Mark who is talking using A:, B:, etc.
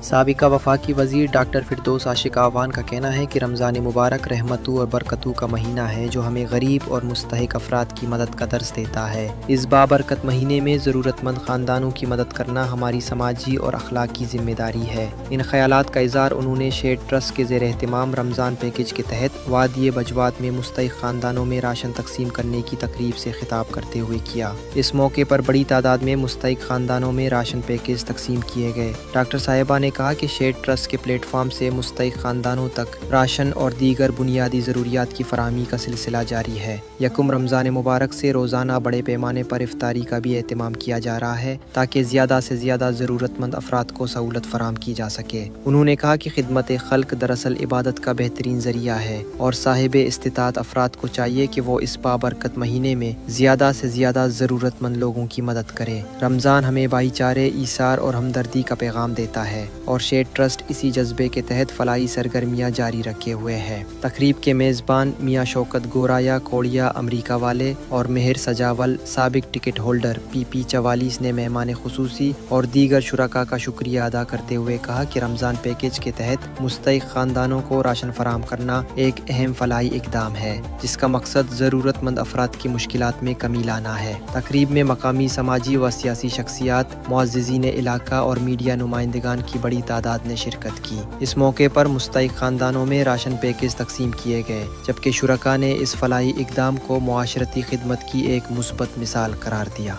A: سابقہ وفاقی وزیر ڈاکٹر فردوس عاشق اعوان کا کہنا ہے کہ رمضان مبارک رحمتوں اور برکتوں کا مہینہ ہے جو ہمیں غریب اور مستحق افراد کی مدد کا درس دیتا ہے۔ اس بابرکت مہینے میں ضرورت مند خاندانوں کی مدد کرنا ہماری سماجی اور اخلاقی ذمہ داری ہے۔ ان خیالات کا اظہار انہوں نے شیڈ ٹرسٹ کے زیر اہتمام رمضان پیکیج کے تحت وادی بجوات میں مستحق خاندانوں میں راشن تقسیم کرنے کی تقریب سے خطاب کرتے ہوئے کیا۔ اس موقع پر بڑی تعداد میں مستحق خاندانوں میں راشن پیکیج تقسیم کیے گئے۔ ڈاکٹر صاحبہ نے کہا کہ شیڈ ٹرسٹ کے پلیٹ فارم سے مستحق خاندانوں تک راشن اور دیگر بنیادی ضروریات کی فراہمی کا سلسلہ جاری ہے۔ یکم رمضان مبارک سے روزانہ بڑے پیمانے پر افطاری کا بھی اہتمام کیا جا رہا ہے تاکہ زیادہ سے زیادہ ضرورت مند افراد کو سہولت فراہم کی جا سکے۔ انہوں نے کہا کہ خدمت خلق دراصل عبادت کا بہترین ذریعہ ہے اور صاحب استطاعت افراد کو چاہیے کہ وہ اس بابرکت مہینے میں زیادہ سے زیادہ ضرورت مند لوگوں کی مدد کرے۔ رمضان ہمیں بھائی چارے، ایثار اور ہمدردی کا پیغام دیتا ہے اور شیڈ ٹرسٹ اسی جذبے کے تحت فلاحی سرگرمیاں جاری رکھے ہوئے ہے۔ تقریب کے میزبان میاں شوکت گورایا کوڑیا امریکہ والے اور مہر سجاول سابق ٹکٹ ہولڈر PP 44 نے مہمان خصوصی اور دیگر شرکاء کا شکریہ ادا کرتے ہوئے کہا کہ رمضان پیکیج کے تحت مستحق خاندانوں کو راشن فراہم کرنا ایک اہم فلاحی اقدام ہے جس کا مقصد ضرورت مند افراد کی مشکلات میں کمی لانا ہے۔ تقریب میں مقامی سماجی و سیاسی شخصیات، معززین علاقہ اور میڈیا نمائندگان کی بڑی تعداد نے شرکت کی۔ اس موقع پر مستحق خاندانوں میں راشن پیکیج تقسیم کیے گئے جبکہ شرکاء نے اس فلاحی اقدام کو معاشرتی خدمت کی ایک مثبت مثال قرار دیا۔